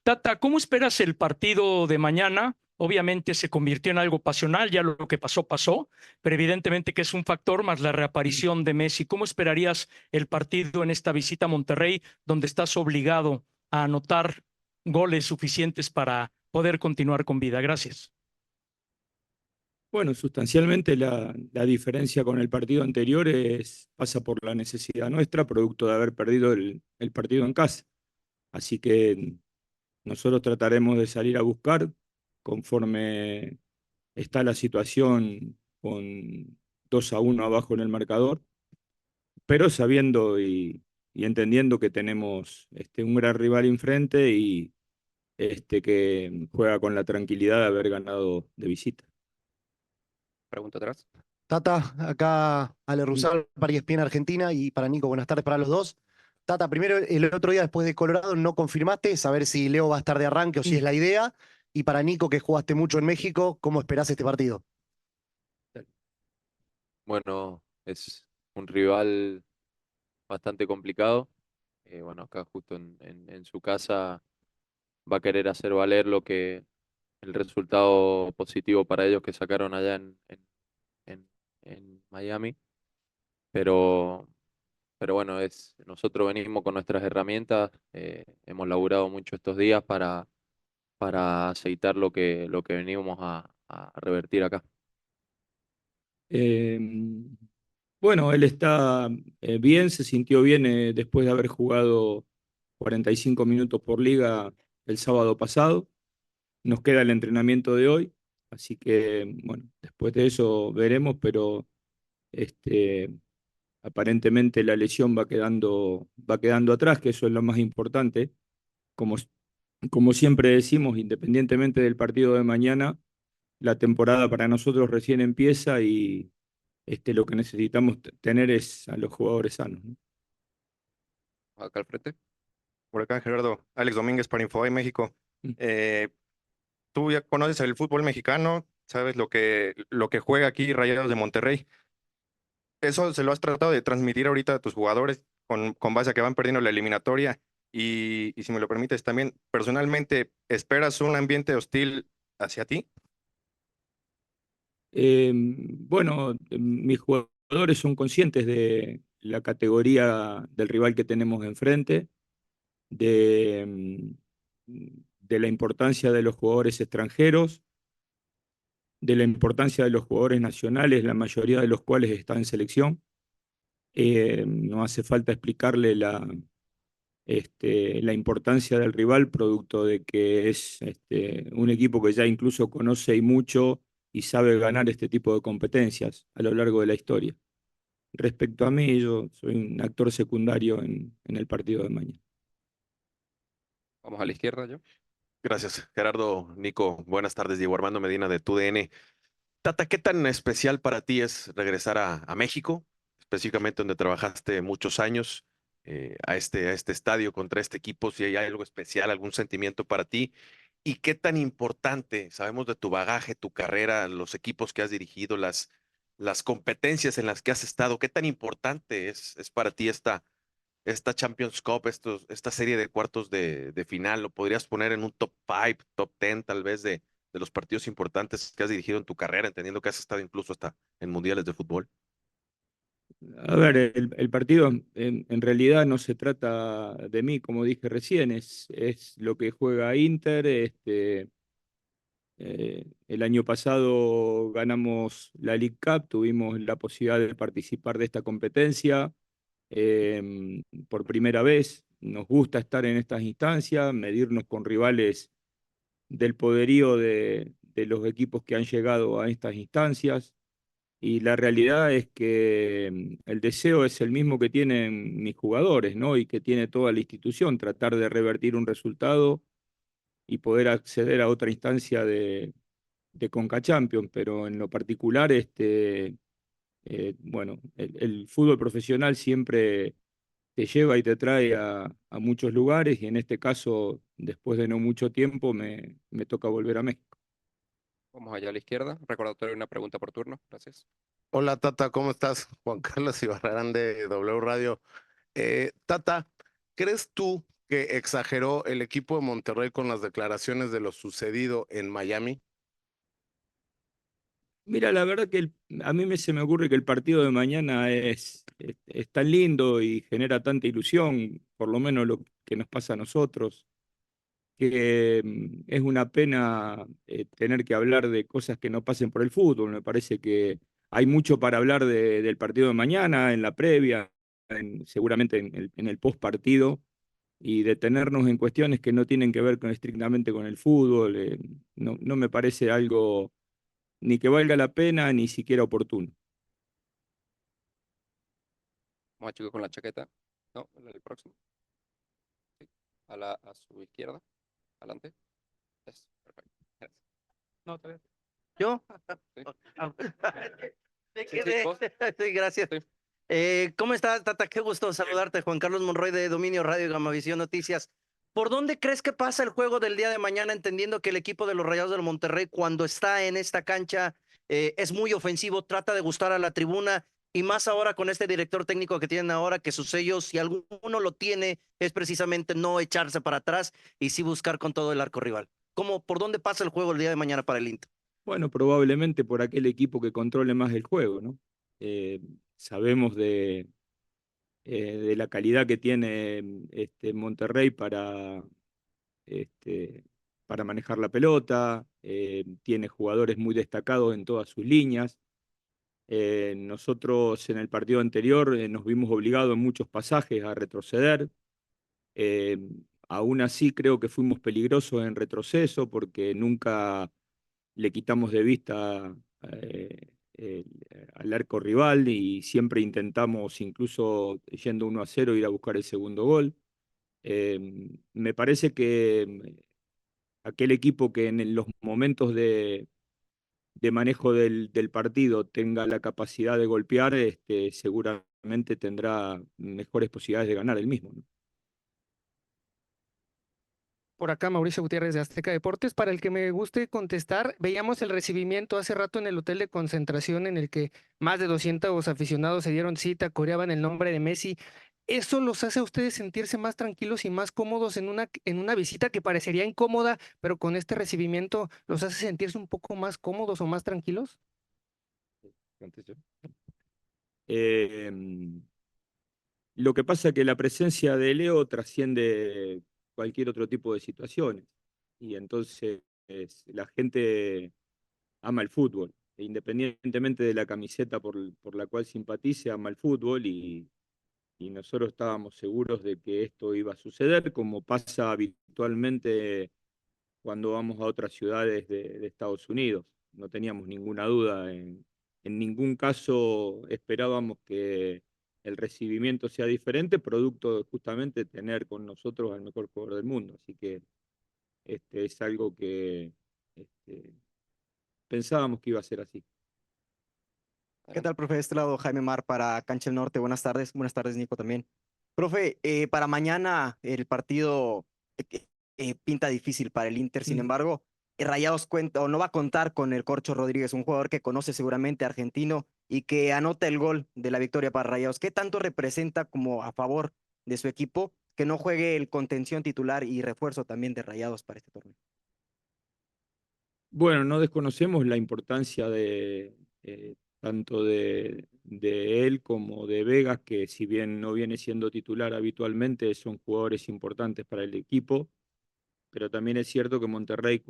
Tata, ¿cómo esperas el partido de mañana? Obviamente se convirtió en algo pasional, ya lo que pasó, pasó, pero evidentemente que es un factor más la reaparición de Messi. ¿Cómo esperarías el partido en esta visita a Monterrey, donde estás obligado a anotar goles suficientes para poder continuar con vida? Gracias. Bueno, sustancialmente la diferencia con el partido anterior pasa por la necesidad nuestra, producto de haber perdido el partido en casa. Así que nosotros trataremos de salir a buscar conforme está la situación con 2-1 abajo en el marcador, pero sabiendo y entendiendo que tenemos un gran rival enfrente y que juega con la tranquilidad de haber ganado de visita. Pregunta atrás. Tata, acá Ale Mm. Rusal para ESPN Argentina y para Nico, buenas tardes para los dos. Tata, primero el otro día después de Colorado no confirmaste, saber si Leo va a estar de arranque o si es la idea. Y para Nico, que jugaste mucho en México, ¿cómo esperás este partido? Bueno, es un rival bastante complicado. Bueno, acá justo en su casa va a querer hacer valer el resultado positivo para ellos que sacaron allá en- en Miami. Pero, pero bueno, nosotros venimos con nuestras herramientas. Hemos laburado mucho estos días para aceitar lo que venimos a revertir acá. Eh, bueno, él está bien, se sintió bien después de haber jugado 45 minutos por liga el sábado pasado. Nos queda el entrenamiento de hoy, así que bueno, después de eso veremos, pero este, aparentemente la lesión va quedando atrás, que eso es lo más importante. Como, como siempre decimos, independientemente del partido de mañana, la temporada para nosotros recién empieza y lo que necesitamos tener es a los jugadores sanos, ¿no? Acá al frente. Por acá, Gerardo, Alex Domínguez para Infobae México. Eh, Tú ya conoces el fútbol mexicano, sabes lo que juega aquí Rayados de Monterrey. Eso se lo has tratado de transmitir ahorita a tus jugadores con base a que van perdiendo la eliminatoria. Y si me lo permites, también personalmente, ¿esperas un ambiente hostil hacia ti? Bueno, mis jugadores son conscientes de la categoría del rival que tenemos enfrente, de, de la importancia de los jugadores extranjeros, de la importancia de los jugadores nacionales, la mayoría de los cuales están en selección. No hace falta explicarle la importancia del rival, producto de que es un equipo que ya incluso conoce y mucho y sabe ganar este tipo de competencias a lo largo de la historia. Respecto a mí, yo soy un actor secundario en el partido de mañana. Vamos a la izquierda, yo. Gracias, Gerardo, Nico. Buenas tardes, Diego Armando Medina de TUDN. Tata, ¿qué tan especial para ti es regresar a México, específicamente donde trabajaste muchos años, a este estadio contra este equipo? Si hay algo especial, algún sentimiento para ti. ¿Y qué tan importante, sabemos de tu bagaje, tu carrera, los equipos que has dirigido, las competencias en las que has estado, qué tan importante es para ti esta Champions Cup, esta serie de cuartos de final? ¿Lo podrías poner en un top 5, top 10 tal vez de los partidos importantes que has dirigido en tu carrera, entendiendo que has estado incluso hasta en mundiales de fútbol? A ver, el partido en realidad no se trata de mí, como dije recién, es lo que juega Inter. El año pasado ganamos la League Cup, tuvimos la posibilidad de participar de esta competencia por primera vez. Nos gusta estar en estas instancias, medirnos con rivales del poderío de los equipos que han llegado a estas instancias. Y la realidad es que el deseo es el mismo que tienen mis jugadores, ¿no? Y que tiene toda la institución, tratar de revertir un resultado y poder acceder a otra instancia de Conca Champions, pero en lo particular, bueno, el fútbol profesional siempre te lleva y te trae a muchos lugares y en este caso, después de no mucho tiempo, me toca volver a México. Vamos allá a la izquierda. Recordatorio, una pregunta por turno. Gracias. Hola Tata, ¿cómo estás? Juan Carlos Ibarrarán de W Radio. Tata, ¿crees tú que exageró el equipo de Monterrey con las declaraciones de lo sucedido en Miami? Mira, la verdad que a mí se me ocurre que el partido de mañana es tan lindo y genera tanta ilusión, por lo menos lo que nos pasa a nosotros, que es una pena tener que hablar de cosas que no pasen por el fútbol. Me parece que hay mucho para hablar del partido de mañana, en la previa, seguramente en el post partido, y detenernos en cuestiones que no tienen que ver estrictamente con el fútbol. No me parece algo ni que valga la pena, ni siquiera oportuno. Vamos a chico con la chaqueta. No, el próximo. Sí. A su izquierda. Adelante. Eso, perfecto. Gracias. No, está bien. ¿Yo? Sí. Me Sí, sí, quedé. vos. Sí, gracias. Sí. ¿Cómo estás, Tata? Qué gusto saludarte. Juan Carlos Monroy de Dominio Radio y Gamavisión Noticias. ¿Por dónde crees que pasa el juego del día de mañana, entendiendo que el equipo de los Rayados del Monterrey, cuando está en esta cancha, es muy ofensivo, trata de gustar a la tribuna, y más ahora con este director técnico que tienen ahora, que su sello, si alguno lo tiene, es precisamente no echarse para atrás y sí buscar con todo el arco rival? ¿Por dónde pasa el juego el día de mañana para el Inter? Bueno, probablemente por aquel equipo que controle más el juego, ¿no? Sabemos de la calidad que tiene Monterrey este, para manejar la pelota, tiene jugadores muy destacados en todas sus líneas. Nosotros en el partido anterior nos vimos obligados en muchos pasajes a retroceder. Eh, Aún así creo que fuimos peligrosos en retroceso porque nunca le quitamos de vista al arco rival y siempre intentamos, incluso yendo 1-0, ir a buscar el segundo gol. Me parece que aquel equipo que en los momentos de manejo del partido tenga la capacidad de golpear, seguramente tendrá mejores posibilidades de ganar el mismo, ¿no? Por acá, Mauricio Gutiérrez de Azteca Deportes. Para el que me guste contestar, veíamos el recibimiento hace rato en el hotel de concentración en el que más de 200 aficionados se dieron cita, coreaban el nombre de Messi. ¿Eso los hace a ustedes sentirse más tranquilos y más cómodos en una visita que parecería incómoda, pero con este recibimiento los hace sentirse un poco más cómodos o más tranquilos? Eh, lo que pasa es que la presencia de Leo trasciende cualquier otro tipo de situaciones y entonces la gente ama el fútbol, e independientemente de la camiseta por la cual simpatice, ama el fútbol y nosotros estábamos seguros de que esto iba a suceder, como pasa habitualmente cuando vamos a otras ciudades de Estados Unidos. No teníamos ninguna duda, en ningún caso esperábamos que el recibimiento sea diferente, producto de justamente tener con nosotros al mejor jugador del mundo. Así que es algo que pensábamos que iba a ser así. ¿Qué tal, profe? De este lado, Jaime Mar para Cancha del Norte. Buenas tardes. Buenas tardes, Nico, también. Profe, para mañana el partido pinta difícil para el Inter. Sin embargo, Rayados cuenta o no va a contar con el Corcho Rodríguez, un jugador que conoce seguramente argentino y que anota el gol de la victoria para Rayados. ¿Qué tanto representa como a favor de su equipo que no juegue el contención titular y refuerzo también de Rayados para este torneo? Bueno, no desconocemos la importancia tanto de él como de Vegas, que si bien no viene siendo titular habitualmente, son jugadores importantes para el equipo, pero también es cierto que Monterrey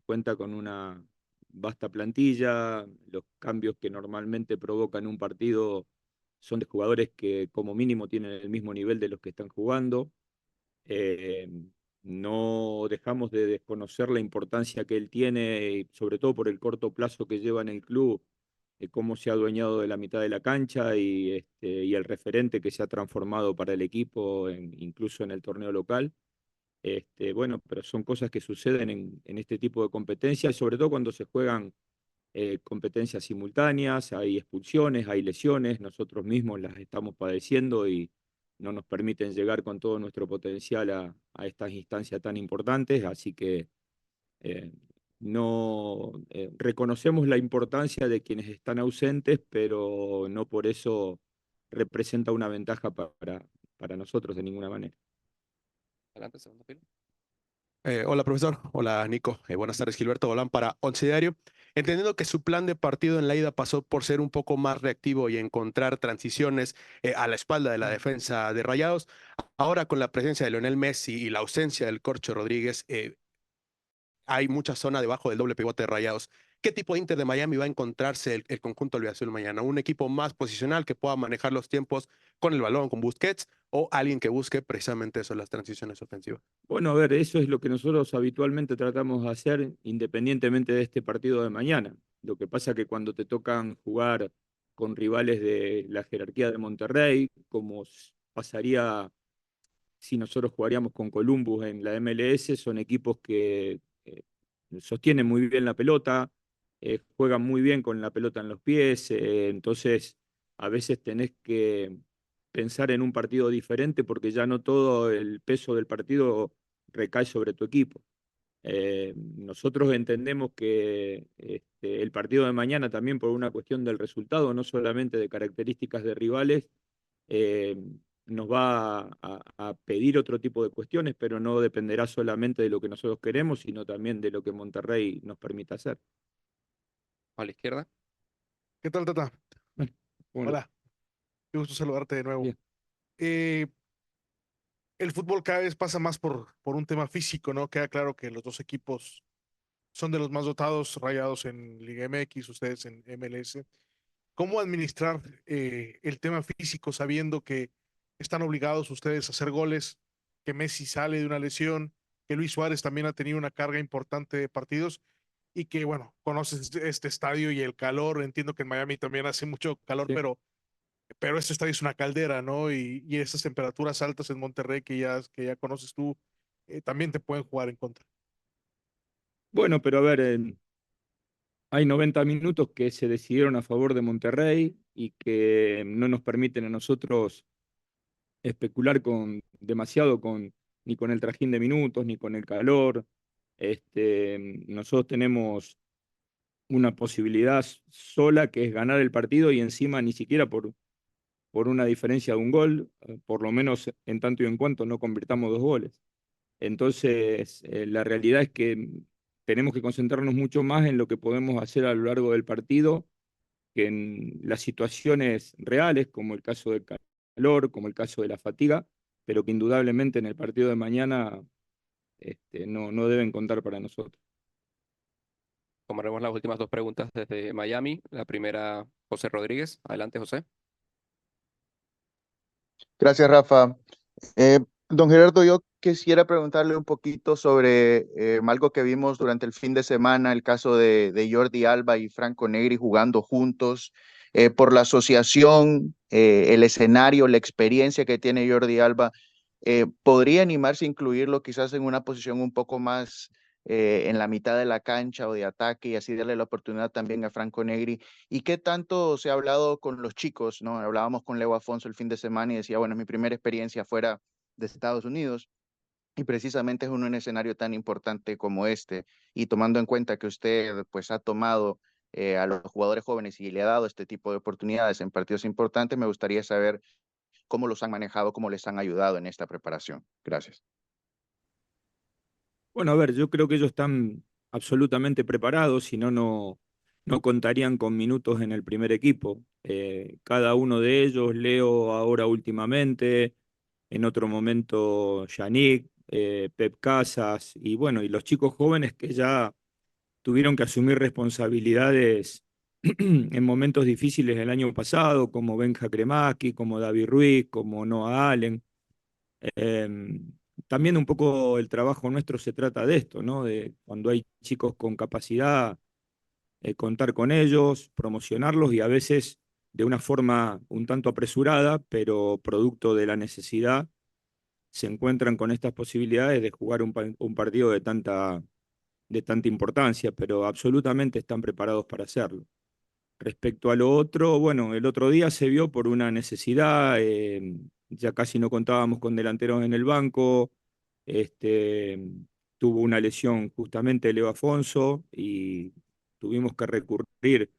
cuenta con una vasta plantilla, los cambios que normalmente provocan un partido son de jugadores que como mínimo tienen el mismo nivel de los que están jugando. Eh, no dejamos de desconocer la importancia que él tiene, sobre todo por el corto plazo que lleva en el club, cómo se ha adueñado de la mitad de la cancha y el referente que se ha transformado para el equipo, incluso en el torneo local. Bueno, pero son cosas que suceden en este tipo de competencias, sobre todo cuando se juegan competencias simultáneas, hay expulsiones, hay lesiones, nosotros mismos las estamos padeciendo y no nos permiten llegar con todo nuestro potencial a estas instancias tan importantes, así que no reconocemos la importancia de quienes están ausentes, pero no por eso representa una ventaja para nosotros de ninguna manera. Adelante, segundo fila. Hola, profesor. Hola, Nico. Buenas tardes, Gilberto Bolán para Once Diario. Entendiendo que su plan de partido en la ida pasó por ser un poco más reactivo y encontrar transiciones a la espalda de la defensa de Rayados, ahora con la presencia de Lionel Messi y la ausencia del Corcho Rodríguez, hay mucha zona debajo del doble pivote de Rayados. ¿Qué tipo de Inter de Miami va a encontrarse el conjunto albiazul mañana? ¿Un equipo más posicional que pueda manejar los tiempos con el balón, con Busquets, o alguien que busque precisamente eso, las transiciones ofensivas? Bueno, a ver, eso es lo que nosotros habitualmente tratamos de hacer independientemente de este partido de mañana. Lo que pasa que cuando te tocan jugar con rivales de la jerarquía de Monterrey, como pasaría si nosotros jugaríamos con Columbus en la MLS, son equipos que sostienen muy bien la pelota, juegan muy bien con la pelota en los pies, entonces a veces tenés que pensar en un partido diferente porque ya no todo el peso del partido recae sobre tu equipo. Nosotros entendemos que el partido de mañana también por una cuestión del resultado, no solamente de características de rivales, eh, nos va a pedir otro tipo de cuestiones, pero no dependerá solamente de lo que nosotros queremos, sino también de lo que Monterrey nos permita hacer. A la izquierda. ¿Qué tal, Tata? Bueno, Hola, qué gusto saludarte de nuevo. bien. El fútbol cada vez pasa más por un tema físico, ¿no? Queda claro que los dos equipos son de los más dotados, Rayados en Liga MX, ustedes en MLS. ¿Cómo administrar el tema físico sabiendo que están obligados ustedes a hacer goles, que Messi sale de una lesión, que Luis Suárez también ha tenido una carga importante de partidos y que, bueno, conoces este estadio y el calor? Entiendo que en Miami también hace mucho calor, Sí. pero este estadio es una caldera, ¿no? Y esas temperaturas altas en Monterrey que ya conoces tú, también te pueden jugar en contra. Bueno, pero a ver, hay 90 minutos que se decidieron a favor de Monterrey y que no nos permiten a nosotros especular demasiado ni con el trajín de minutos, ni con el calor. Nosotros tenemos una posibilidad sola que es ganar el partido y encima ni siquiera por una diferencia de un gol, por lo menos en tanto y en cuanto no convirtamos 2 goles. Entonces, la realidad es que tenemos que concentrarnos mucho más en lo que podemos hacer a lo largo del partido que en las situaciones reales, como el caso del calor, como el caso de la fatiga, pero que indudablemente en el partido de mañana no deben contar para nosotros. Tomaremos las últimas dos preguntas desde Miami. La primera, José Rodríguez. Adelante, José. Gracias, Rafa. Don Gerardo, yo quisiera preguntarle un poquito sobre algo que vimos durante el fin de semana, el caso de Jordi Alba y Franco Negri jugando juntos, por la asociación, el escenario, la experiencia que tiene Jordi Alba. ¿Podría animarse a incluirlo quizás en una posición un poco más en la mitad de la cancha o de ataque y así darle la oportunidad también a Franco Negri? ¿Y qué tanto se ha hablado con los chicos, ¿no? Hablábamos con Leo Afonso el fin de semana y decía, bueno, es mi primera experiencia fuera de Estados Unidos y precisamente es en un escenario tan importante como este, y tomando en cuenta que usted pues ha tomado a los jugadores jóvenes y le ha dado este tipo de oportunidades en partidos importantes, me gustaría saber cómo los han manejado, cómo les han ayudado en esta preparación. Gracias. Bueno, a ver, yo creo que ellos están absolutamente preparados, si no, no contarían con minutos en el primer equipo. Cada uno de ellos, Leo ahora últimamente, en otro momento Yannick, Pep Casas, y bueno, y los chicos jóvenes que ya tuvieron que asumir responsabilidades en momentos difíciles el año pasado, como Benja Cremaschi, como David Ruiz, como Noah Allen. También un poco el trabajo nuestro se trata de esto, ¿no? De cuando hay chicos con capacidad, contar con ellos, promocionarlos y a veces de una forma un tanto apresurada, pero producto de la necesidad, se encuentran con estas posibilidades de jugar un partido de tanta importancia, pero absolutamente están preparados para hacerlo. Respecto a lo otro, bueno, el otro día se vio por una necesidad, ya casi no contábamos con delanteros en el banco, este, tuvo una lesión justamente Leo Afonso y tuvimos que recurrir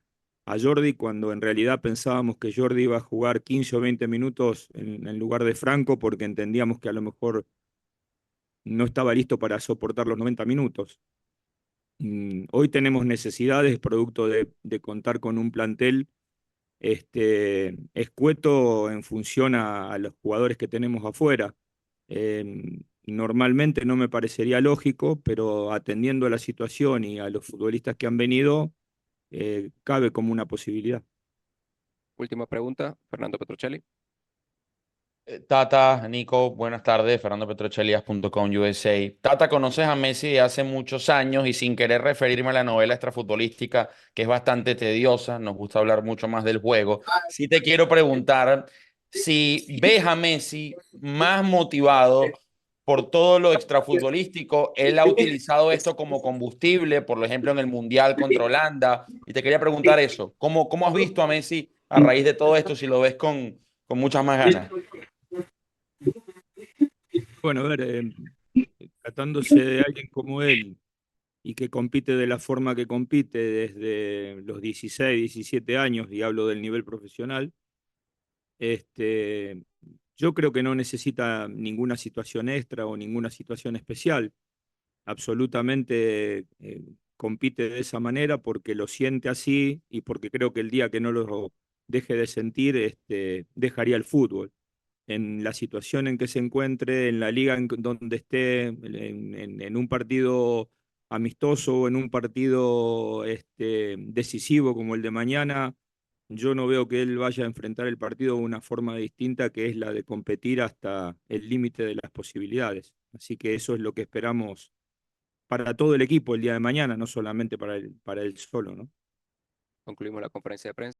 a Jordi cuando en realidad pensábamos que Jordi iba a jugar 15 o 20 minutos en lugar de Franco porque entendíamos que a lo mejor no estaba listo para soportar los 90 minutos. Hoy tenemos necesidades producto de contar con un plantel escueto en función a los jugadores que tenemos afuera. Normalmente no me parecería lógico, pero atendiendo a la situación y a los futbolistas que han venido, cabe como una posibilidad. Última pregunta, Fernando Petrocelli. Tata, Nico, buenas tardes. Fernando Petrocelli, AS.com USA. Tata, conoces a Messi de hace muchos años y sin querer referirme a la novela extrafutbolística, que es bastante tediosa, nos gusta hablar mucho más del juego. Sí te quiero preguntar si ves a Messi más motivado por todo lo extrafutbolístico. Él ha utilizado esto como combustible, por ejemplo, en el Mundial contra Holanda. Y te quería preguntar eso. ¿Cómo has visto a Messi a raíz de todo esto, si lo ves con muchas más ganas? Bueno, a ver, tratándose de alguien como él y que compite de la forma que compite desde los 16, 17 años, y hablo del nivel profesional, yo creo que no necesita ninguna situación extra o ninguna situación especial. Absolutamente compite de esa manera porque lo siente así y porque creo que el día que no lo deje de sentir, dejaría el fútbol. En la situación en que se encuentre, en la liga en donde esté, en un partido amistoso o en un partido decisivo como el de mañana, yo no veo que él vaya a enfrentar el partido de una forma distinta, que es la de competir hasta el límite de las posibilidades. Así que eso es lo que esperamos para todo el equipo el día de mañana, no solamente para él solo, ¿no? Concluimos la conferencia de prensa.